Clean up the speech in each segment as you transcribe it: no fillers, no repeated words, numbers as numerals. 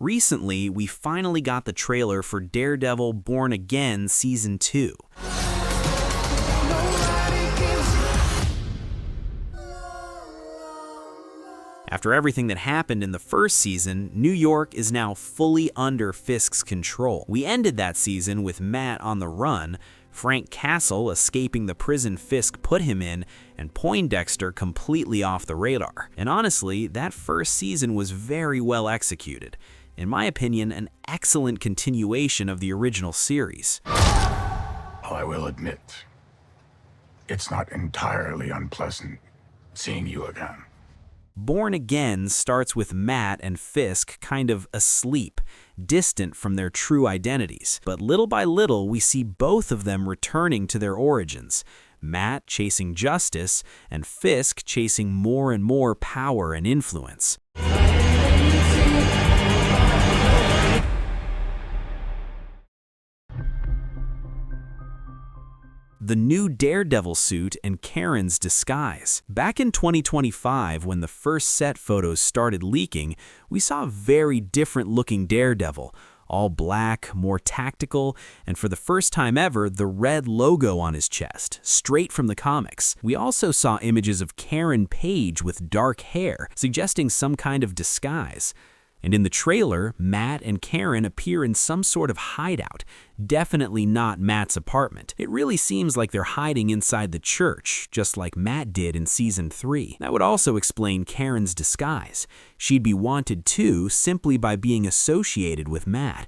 Recently, we finally got the trailer for Daredevil Born Again Season 2. After everything that happened in the first season, New York is now fully under Fisk's control. We ended that season with Matt on the run, Frank Castle escaping the prison Fisk put him in, and Poindexter completely off the radar. And honestly, that first season was very well executed. In my opinion, an excellent continuation of the original series. I will admit, it's not entirely unpleasant seeing you again. Born Again starts with Matt and Fisk kind of asleep, distant from their true identities. But little by little, we see both of them returning to their origins. Matt chasing justice, and Fisk chasing more and more power and influence. The new Daredevil suit and Karen's disguise. Back in 2025, when the first set photos started leaking, we saw a very different-looking Daredevil, all black, more tactical, and for the first time ever, the red logo on his chest, straight from the comics. We also saw images of Karen Page with dark hair, suggesting some kind of disguise. And in the trailer, Matt and Karen appear in some sort of hideout, definitely not Matt's apartment. It really seems like they're hiding inside the church, just like Matt did in Season 3. That would also explain Karen's disguise. She'd be wanted too, simply by being associated with Matt.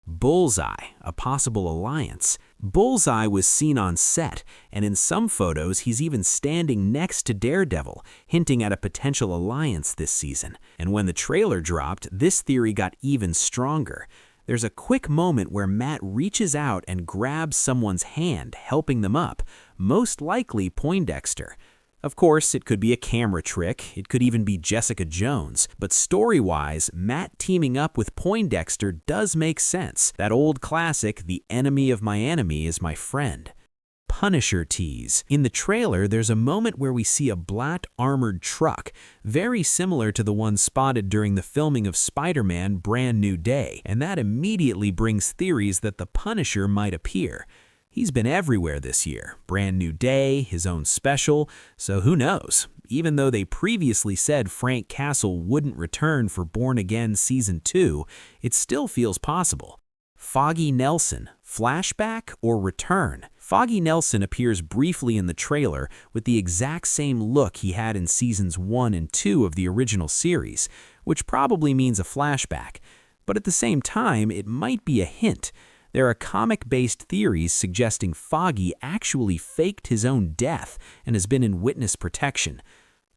Bullseye, a possible alliance. Bullseye was seen on set, and in some photos he's even standing next to Daredevil, hinting at a potential alliance this season. And when the trailer dropped, this theory got even stronger. There's a quick moment where Matt reaches out and grabs someone's hand, helping them up, most likely Poindexter. Of course, it could be a camera trick, it could even be Jessica Jones, but story-wise, Matt teaming up with Poindexter does make sense. That old classic, the enemy of my enemy is my friend. Punisher tease. In the trailer, there's a moment where we see a black armored truck, very similar to the one spotted during the filming of Spider-Man Brand New Day, and that immediately brings theories that the Punisher might appear. He's been everywhere this year. Brand New Day, his own special, so who knows? Even though they previously said Frank Castle wouldn't return for Born Again Season 2, it still feels possible. Foggy Nelson, flashback or return? Foggy Nelson appears briefly in the trailer with the exact same look he had in Seasons 1 and 2 of the original series, which probably means a flashback. But at the same time, it might be a hint. There are comic-based theories suggesting Foggy actually faked his own death and has been in witness protection.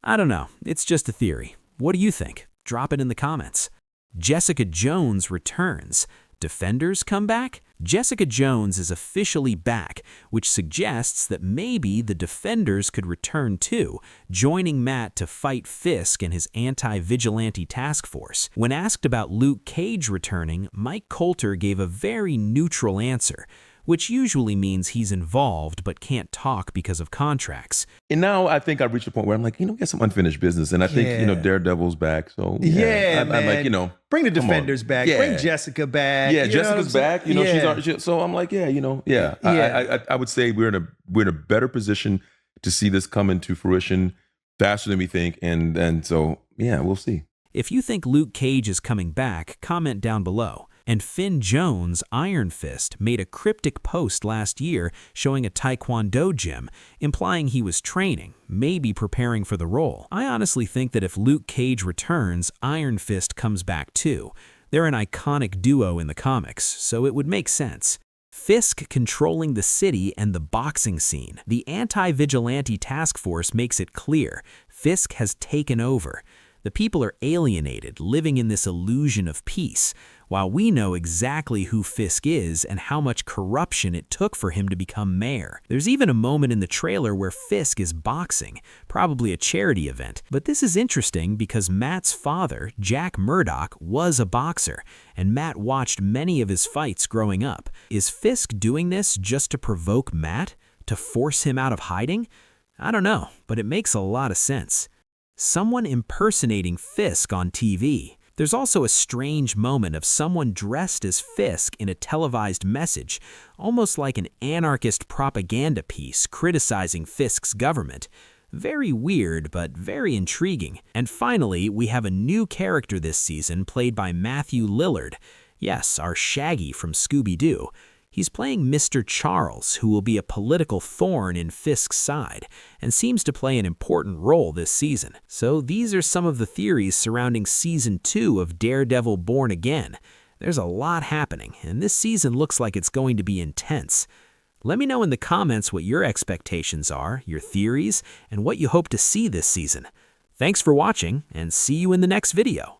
I don't know, it's just a theory. What do you think? Drop it in the comments. Jessica Jones returns. Defenders come back? Jessica Jones is officially back, which suggests that maybe the Defenders could return too, joining Matt to fight Fisk and his anti-vigilante task force. When asked about Luke Cage returning, Mike Colter gave a very neutral answer, which usually means he's involved but can't talk because of contracts. And now I think I've reached a point where I'm like, we got some unfinished business. And I think, Daredevil's back. So man. I'm like, bring the Defenders back. Yeah. Bring Jessica back. Yeah, Jessica's back. So I'm like, I would say we're in a better position to see this come into fruition faster than we think. And so, we'll see. If you think Luke Cage is coming back, comment down below. And Finn Jones, Iron Fist, made a cryptic post last year showing a Taekwondo gym, implying he was training, maybe preparing for the role. I honestly think that if Luke Cage returns, Iron Fist comes back too. They're an iconic duo in the comics, so it would make sense. Fisk controlling the city and the boxing scene. The anti-vigilante task force makes it clear. Fisk has taken over. The people are alienated, living in this illusion of peace, while we know exactly who Fisk is and how much corruption it took for him to become mayor. There's even a moment in the trailer where Fisk is boxing, probably a charity event. But this is interesting because Matt's father, Jack Murdock, was a boxer, and Matt watched many of his fights growing up. Is Fisk doing this just to provoke Matt? To force him out of hiding? I don't know, but it makes a lot of sense. Someone impersonating Fisk on TV. There's also a strange moment of someone dressed as Fisk in a televised message, almost like an anarchist propaganda piece criticizing Fisk's government. Very weird, but very intriguing. And finally, we have a new character this season played by Matthew Lillard. Yes, our Shaggy from Scooby-Doo. He's playing Mr. Charles, who will be a political thorn in Fisk's side, and seems to play an important role this season. So these are some of the theories surrounding Season 2 of Daredevil Born Again. There's a lot happening, and this season looks like it's going to be intense. Let me know in the comments what your expectations are, your theories, and what you hope to see this season. Thanks for watching, and see you in the next video.